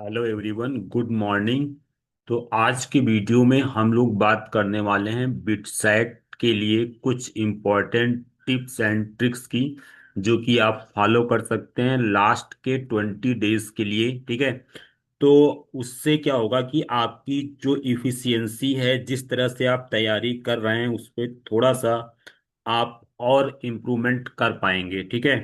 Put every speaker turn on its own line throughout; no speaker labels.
Hello everyone, good morning. तो आज की वीडियो में हम लोग बात करने वाले हैं बिटसेट के लिए कुछ इम्पोर्टेंट टिप्स एंड ट्रिक्स की, जो कि आप फॉलो कर सकते हैं लास्ट के 20 डेज के लिए। ठीक है। तो उससे क्या होगा कि आपकी जो इफिशियंसी है, जिस तरह से आप तैयारी कर रहे हैं, उस पर थोड़ा सा आप और इम्प्रूवमेंट कर पाएंगे। ठीक है।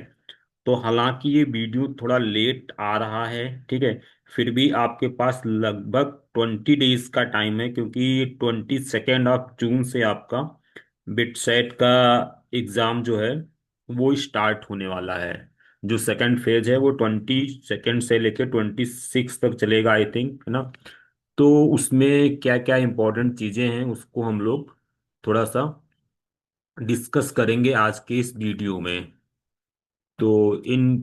तो हालांकि ये वीडियो थोड़ा लेट आ रहा है, ठीक है, फिर भी आपके पास लगभग 20 डेज का टाइम है, क्योंकि 22 ऑफ जून से आपका बिटसेट का एग्ज़ाम जो है वो स्टार्ट होने वाला है। जो सेकंड फेज है वो 22 से लेकर 26 तक चलेगा, आई थिंक, है ना। तो उसमें क्या क्या इंपॉर्टेंट चीज़ें हैं उसको हम लोग थोड़ा सा डिस्कस करेंगे आज के इस वीडियो में। तो इन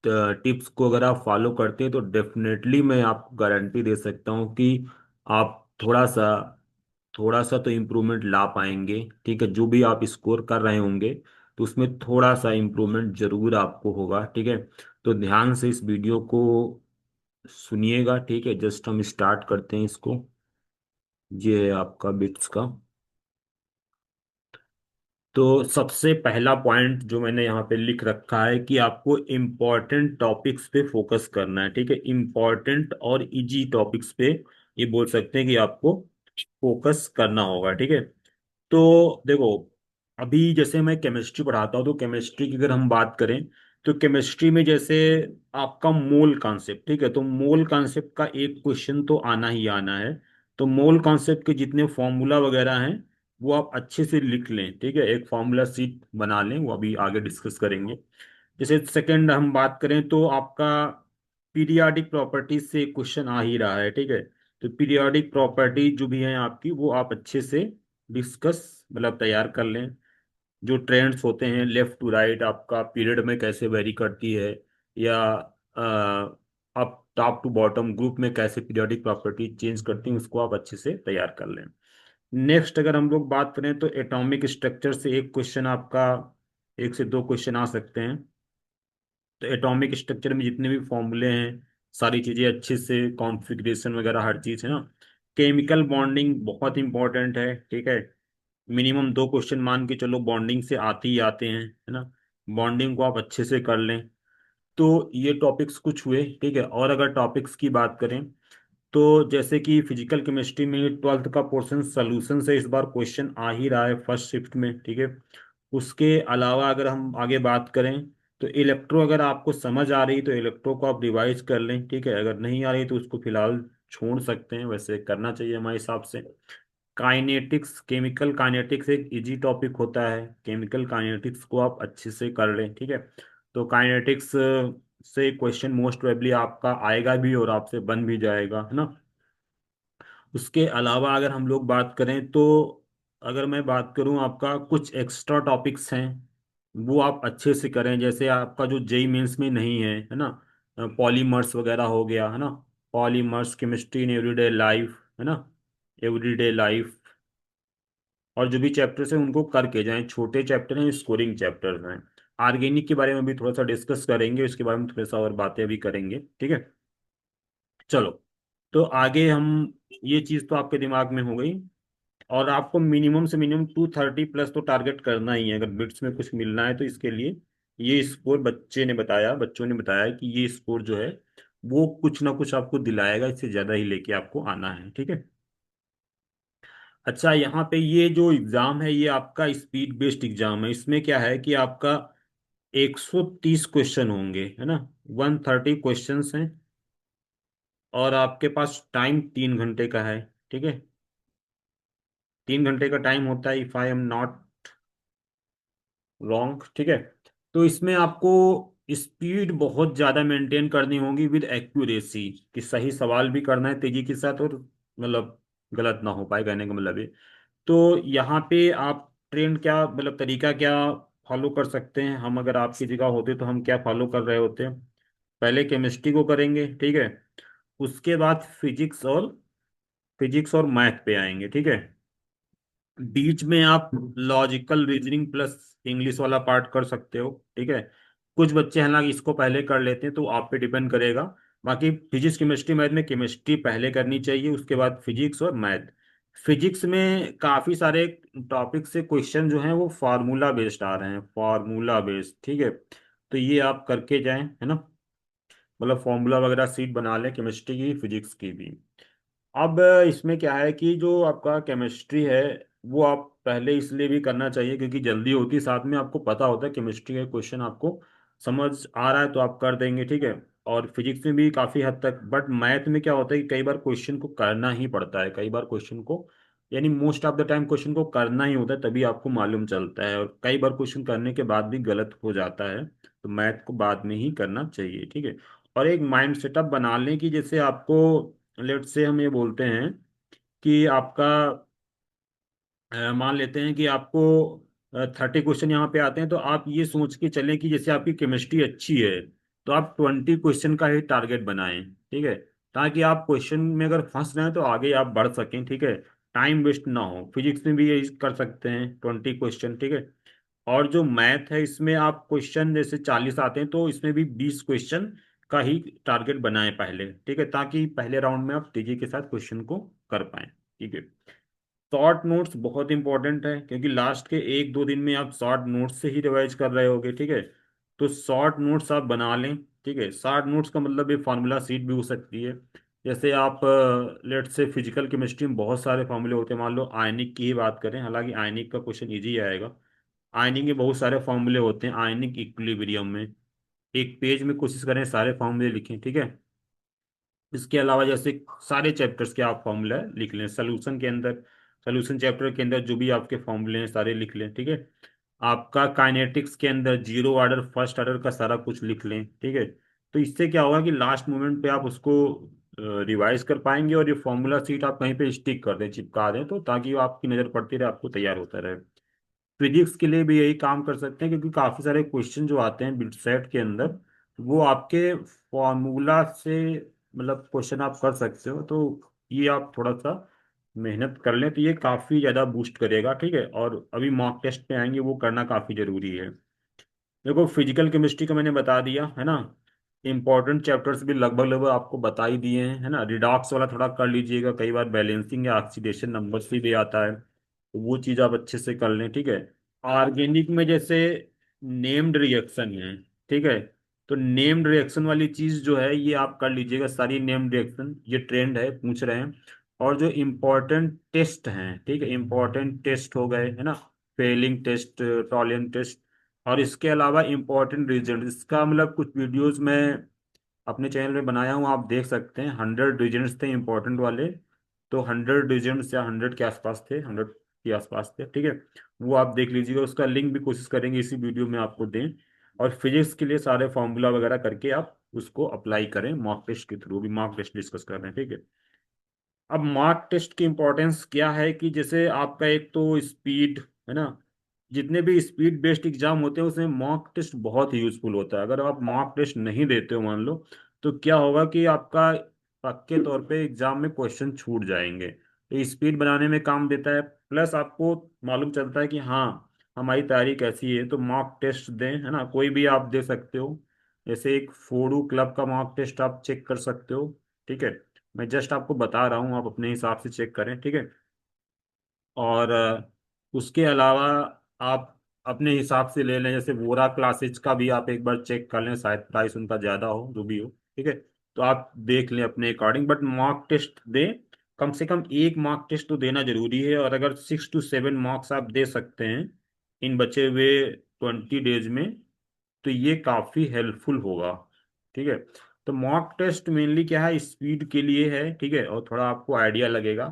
टिप्स को अगर आप फॉलो करते हैं तो डेफिनेटली मैं आपको गारंटी दे सकता हूँ कि आप थोड़ा सा तो इम्प्रूवमेंट ला पाएंगे। ठीक है। जो भी आप स्कोर कर रहे होंगे तो उसमें थोड़ा सा इम्प्रूवमेंट जरूर आपको होगा। ठीक है। तो ध्यान से इस वीडियो को सुनिएगा। ठीक है। जस्ट हम स्टार्ट करते हैं इसको। ये है आपका बिट्स का। तो सबसे पहला पॉइंट जो मैंने यहाँ पे लिख रखा है कि आपको इम्पोर्टेंट टॉपिक्स पे फोकस करना है। ठीक है। इम्पोर्टेंट और इजी टॉपिक्स पे ये बोल सकते हैं कि आपको फोकस करना होगा। ठीक है। तो देखो, अभी जैसे मैं केमिस्ट्री पढ़ाता हूँ, तो केमिस्ट्री की अगर हम बात करें तो केमिस्ट्री में जैसे आपका मोल कॉन्सेप्ट, ठीक है, तो मोल कॉन्सेप्ट का एक क्वेश्चन तो आना ही आना है। तो मोल कॉन्सेप्ट के जितने फॉर्मूला वगैरह हैं वो आप अच्छे से लिख लें। ठीक है। एक फॉर्मूला सीट बना लें, वो अभी आगे डिस्कस करेंगे। जैसे सेकंड हम बात करें तो आपका पीरियाडिक प्रॉपर्टीज से क्वेश्चन आ ही रहा है। ठीक है। तो पीरियाडिक प्रॉपर्टी जो भी है आपकी, वो आप अच्छे से डिस्कस मतलब तैयार कर लें। जो ट्रेंड्स होते हैं लेफ्ट टू राइट, आपका पीरियड में कैसे वेरी करती है, या up top to bottom group में कैसे पीरियोडिक प्रॉपर्टी चेंज करती हैं, उसको आप अच्छे से तैयार कर लें। नेक्स्ट अगर हम लोग बात करें तो एटॉमिक स्ट्रक्चर से एक क्वेश्चन आपका, एक से दो क्वेश्चन आ सकते हैं। तो एटॉमिक स्ट्रक्चर में जितने भी फॉर्मूले हैं, सारी चीज़ें अच्छे से, कॉन्फ़िगरेशन वगैरह हर चीज़ है ना। केमिकल बॉन्डिंग बहुत इंपॉर्टेंट है। ठीक है। मिनिमम दो क्वेश्चन मान के चलो, बॉन्डिंग से आते ही आते हैं, है ना। बॉन्डिंग को आप अच्छे से कर लें। तो ये टॉपिक्स कुछ हुए। ठीक है। और अगर टॉपिक्स की बात करें तो जैसे कि फिजिकल केमिस्ट्री में 12th का पोर्शन सोल्यूशन से इस बार क्वेश्चन आ ही रहा है फर्स्ट शिफ्ट में। ठीक है। उसके अलावा अगर हम आगे बात करें तो इलेक्ट्रो, अगर आपको समझ आ रही तो इलेक्ट्रो को आप रिवाइज कर लें। ठीक है। अगर नहीं आ रही तो उसको फिलहाल छोड़ सकते हैं, वैसे करना चाहिए हमारे हिसाब से। काइनेटिक्स, केमिकल काइनेटिक्स एक इजी टॉपिक होता है। केमिकल काइनेटिक्स को आप अच्छे से कर लें। ठीक है। तो काइनेटिक्स से क्वेश्चन मोस्ट प्रोबेबली आपका आएगा भी और आपसे बन भी जाएगा, है ना। उसके अलावा अगर हम लोग बात करें तो, अगर मैं बात करूं, आपका कुछ एक्स्ट्रा टॉपिक्स हैं वो आप अच्छे से करें। जैसे आपका जो जेई मेंस में नहीं है ना, पॉलीमर्स वगैरह हो गया, है ना। Polymers, chemistry in everyday life, है ना, एवरीडे लाइफ। और जो भी चैप्टर्स हैं उनको करके जाएं। छोटे चैप्टर हैं, स्कोरिंग चैप्टर्स हैं। ऑर्गेनिक के बारे में भी थोड़ा सा डिस्कस करेंगे, उसके बारे में थोड़ा सा और बातें भी करेंगे। ठीक है। चलो, तो आगे हम, ये चीज़ तो आपके दिमाग में हो गई। और आपको मिनिमम से मिनिमम 230 प्लस तो टारगेट करना ही है अगर बिट्स में कुछ मिलना है। तो इसके लिए ये स्कोर बच्चों ने बताया कि ये स्कोर जो है वो कुछ ना कुछ आपको दिलाएगा, इससे ज्यादा ही लेके आपको आना है। ठीक है। अच्छा, यहाँ पे ये जो एग्जाम है ये आपका स्पीड बेस्ड एग्जाम है। इसमें क्या है कि आपका 130 क्वेश्चन होंगे, है ना। 130 क्वेश्चंस हैं और आपके पास टाइम 3 घंटे का है। ठीक है। 3 घंटे का टाइम होता है, if I am not wrong. ठीक है। तो इसमें आपको स्पीड बहुत ज़्यादा मेंटेन करनी होगी विद एक्यूरेसी, कि सही सवाल भी करना है तेजी के साथ, और मतलब गलत ना हो पाए, कहने का मतलब ये। तो यहाँ पे आप ट्रेंड क्या, मतलब तरीका क्या फॉलो कर सकते हैं हम, अगर आपकी जगह होते तो हम क्या फॉलो कर रहे होते हैं। पहले केमिस्ट्री को करेंगे। ठीक है। उसके बाद फिजिक्स और मैथ पे आएंगे। ठीक है। बीच में आप लॉजिकल रीजनिंग प्लस इंग्लिश वाला पार्ट कर सकते हो। ठीक है। कुछ बच्चे हालांकि इसको पहले कर लेते हैं, तो आप पे डिपेंड करेगा। बाकी फिजिक्स केमिस्ट्री मैथ में केमिस्ट्री पहले करनी चाहिए, उसके बाद फिजिक्स और मैथ। फिजिक्स में काफी सारे टॉपिक से क्वेश्चन जो हैं वो फार्मूला बेस्ड आ रहे हैं, फार्मूला बेस्ड, ठीक है। तो ये आप करके जाएं, है ना, मतलब फॉर्मूला वगैरह सीट बना लें केमिस्ट्री की, फिजिक्स की भी। अब इसमें क्या है कि जो आपका केमिस्ट्री है वो आप पहले इसलिए भी करना चाहिए क्योंकि जल्दी होती है, साथ में आपको पता होता है केमिस्ट्री का क्वेश्चन आपको समझ आ रहा है तो आप कर देंगे, ठीक है। और फिजिक्स में भी काफ़ी हद तक, बट मैथ में क्या होता है कि कई बार क्वेश्चन को करना ही पड़ता है, कई बार क्वेश्चन को, यानी most of the time question को करना ही होता है, तभी आपको मालूम चलता है, और कई बार क्वेश्चन करने के बाद भी गलत हो जाता है, तो मैथ को बाद में ही करना चाहिए, ठीक है। और एक माइंड सेटअप बना लें कि जैसे आपको, लेट से हम ये बोलते हैं कि आपका मान लेते हैं कि आपको 30 क्वेश्चन यहाँ पे आते हैं, तो आप ये सोच के चलें कि जैसे आपकी केमिस्ट्री अच्छी है तो आप 20 क्वेश्चन का ही टारगेट बनाएं, ठीक है, ताकि आप क्वेश्चन में अगर फंस रहे हैं तो आगे आप बढ़ सकें, ठीक है, टाइम वेस्ट ना हो। फिजिक्स में भी यही कर सकते हैं, 20 क्वेश्चन, ठीक है। और जो मैथ है इसमें आप क्वेश्चन जैसे 40 आते हैं तो इसमें भी 20 क्वेश्चन का ही टारगेट बनाएं पहले, ठीक है, ताकि पहले राउंड में आप तेजी के साथ क्वेश्चन को कर पाएं, ठीक है। शॉर्ट नोट्स बहुत इंपॉर्टेंट है क्योंकि लास्ट के 1-2 दिन में आप शॉर्ट नोट्स से ही रिवाइज कर रहे होगे, ठीक है। तो शॉर्ट नोट्स आप बना लें, ठीक है। शॉर्ट नोट्स का मतलब ये फार्मूला सीट भी हो सकती है। जैसे आप लेट से फिजिकल केमिस्ट्री में बहुत सारे फार्मूले होते हैं, मान लो आयनिक की ही बात करें, हालांकि आयनिक का क्वेश्चन इजी आएगा। आयनिक के बहुत सारे फॉर्मूले होते हैं, आयनिक इक्विलिब्रियम में एक पेज में कोशिश करें सारे फॉर्मूले लिखें, ठीक है। इसके अलावा जैसे सारे चैप्टर्स के आप फॉर्मूला लिख लें, सोल्यूशन के अंदर, सोल्यूशन चैप्टर के अंदर जो भी आपके फॉर्मूले हैं सारे लिख लें, ठीक है। आपका काइनेटिक्स के अंदर जीरो ऑर्डर फर्स्ट ऑर्डर का सारा कुछ लिख लें, ठीक है। तो इससे क्या होगा कि लास्ट मोमेंट पे आप उसको रिवाइज कर पाएंगे, और ये फॉर्मूला सीट आप कहीं पे स्टिक कर दें, चिपका दें, तो ताकि वो आपकी नज़र पड़ती रहे, आपको तैयार होता रहे। फिजिक्स के लिए भी यही काम कर सकते हैं क्योंकि काफी सारे क्वेश्चन जो आते हैं बिट सेट के अंदर वो आपके फॉर्मूला से, मतलब क्वेश्चन आप कर सकते हो, तो ये आप थोड़ा सा मेहनत कर लें तो ये काफी ज्यादा बूस्ट करेगा, ठीक है। और अभी मॉक टेस्ट पे आएंगे, वो करना काफी जरूरी है। देखो फिजिकल केमिस्ट्री का मैंने बता दिया है ना, इंपॉर्टेंट चैप्टर्स भी लगभग लगभग आपको बता ही दिए हैं, है ना। रिडॉक्स वाला थोड़ा कर लीजिएगा, कई बार बैलेंसिंग या ऑक्सीडेशन नंबर्स भी आता है, तो वो चीज़ आप अच्छे से कर लें, ठीक है। ऑर्गेनिक में जैसे नेम्ड रिएक्शन है, ठीक है, तो नेम्ड रिएक्शन वाली चीज़ जो है ये आप कर लीजिएगा, सारी नेम्ड रिएक्शन, ये ट्रेंड है, पूछ रहे हैं। और जो इम्पोर्टेंट टेस्ट हैं, ठीक है, इम्पोर्टेंट टेस्ट हो गए, है ना, फेलिंग टेस्ट, टॉलियन टेस्ट, और इसके अलावा इम्पोर्टेंट रीजन, इसका मतलब कुछ वीडियोस में अपने चैनल में बनाया हूँ, आप देख सकते हैं। 100 रीजन्स थे इम्पोर्टेंट वाले, तो 100 रीजन्स या 100 के आसपास थे, 100 के आसपास थे, ठीक है। वो आप देख लीजिएगा, उसका लिंक भी कोशिश करेंगे इसी वीडियो में आपको दें। और फिजिक्स के लिए सारे फॉर्मूला वगैरह करके आप उसको अप्लाई करें, मॉक टेस्ट के थ्रू भी मॉक टेस्ट डिस्कस कर रहे हैं, ठीक है। अब मार्क टेस्ट की इम्पोर्टेंस क्या है कि जैसे आपका एक तो स्पीड, है ना, जितने भी स्पीड बेस्ड एग्जाम होते हैं उसमें मॉक टेस्ट बहुत ही यूजफुल होता है। अगर आप मॉक टेस्ट नहीं देते हो मान लो, तो क्या होगा कि आपका पक्के तौर पे एग्जाम में क्वेश्चन छूट जाएंगे, तो स्पीड बनाने में काम देता है, प्लस आपको मालूम चलता है कि हाँ हमारी तैयारी कैसी है। तो मॉक टेस्ट दें, है ना, कोई भी आप दे सकते हो, जैसे एक फोडू क्लब का मॉक टेस्ट आप चेक कर सकते हो, ठीक है। मैं जस्ट आपको बता रहा हूँ, आप अपने हिसाब से चेक करें, ठीक है। और उसके अलावा आप अपने हिसाब से ले लें, जैसे वोरा क्लासेज का भी आप एक बार चेक कर लें, शायद प्राइस उनका ज़्यादा हो, जो भी हो, ठीक है। तो आप देख लें अपने अकॉर्डिंग, बट मॉक टेस्ट दें, कम से कम एक मॉक टेस्ट तो देना जरूरी है। और अगर 6 to 7 मॉक्स आप दे सकते हैं इन बचे हुए 20 डेज में, तो ये काफी हेल्पफुल होगा, ठीक है। तो मॉक टेस्ट मेनली क्या है, स्पीड के लिए है, ठीक है, और थोड़ा आपको आइडिया लगेगा,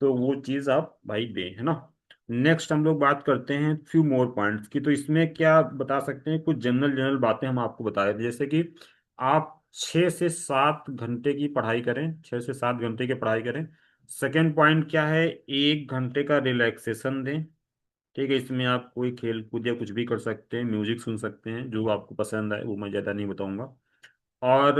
तो वो चीज आप भाई दें, है ना। नेक्स्ट हम लोग बात करते हैं फ्यू मोर पॉइंट्स की। तो इसमें क्या बता सकते हैं, कुछ जनरल जनरल बातें हम आपको बता रहे थे, जैसे कि आप 6 से 7 घंटे की पढ़ाई करें, 6 से 7 घंटे की पढ़ाई करें। सेकेंड पॉइंट क्या है, 1 घंटे का रिलैक्सेशन दें, ठीक है। इसमें आप कोई खेल कूद या कुछ भी कर सकते हैं, म्यूजिक सुन सकते हैं, जो आपको पसंद आए, वो मैं ज़्यादा नहीं बताऊंगा। और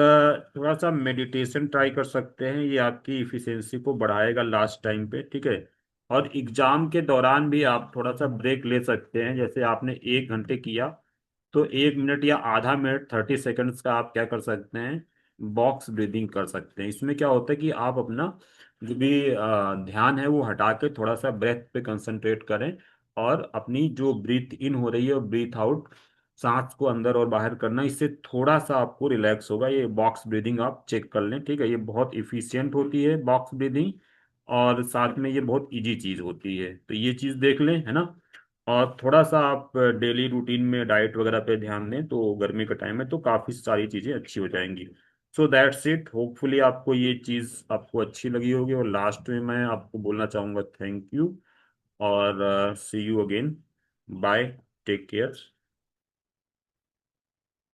थोड़ा सा मेडिटेशन ट्राई कर सकते हैं, ये आपकी इफिशियंसी को बढ़ाएगा लास्ट टाइम पे, ठीक है। और एग्जाम के दौरान भी आप थोड़ा सा ब्रेक ले सकते हैं, जैसे आपने 1 घंटे किया तो 1 मिनट या आधा मिनट, 30 सेकंड्स का आप क्या कर सकते हैं, बॉक्स ब्रीदिंग कर सकते हैं। इसमें क्या होता है कि आप अपना जो भी ध्यान है वो हटा के थोड़ा सा ब्रेथ पे कंसंट्रेट करें, और अपनी जो ब्रीथ इन हो रही है और ब्रीथ आउट, सांस को अंदर और बाहर करना, इससे थोड़ा सा आपको रिलैक्स होगा। ये बॉक्स ब्रीदिंग आप चेक कर लें, ठीक है। ये बहुत इफिशियंट होती है बॉक्स ब्रीदिंग, और साथ में ये बहुत इजी चीज होती है, तो ये चीज देख लें, है ना। और थोड़ा सा आप डेली रूटीन में डाइट वगैरह पे ध्यान दें, तो गर्मी का टाइम है तो काफ़ी सारी चीज़ें अच्छी हो जाएंगी। सो दैट्स इट, होपफुली आपको ये चीज़ आपको अच्छी लगी होगी। और लास्ट में मैं आपको बोलना चाहूँगा थैंक यू, और see you again, bye, take care.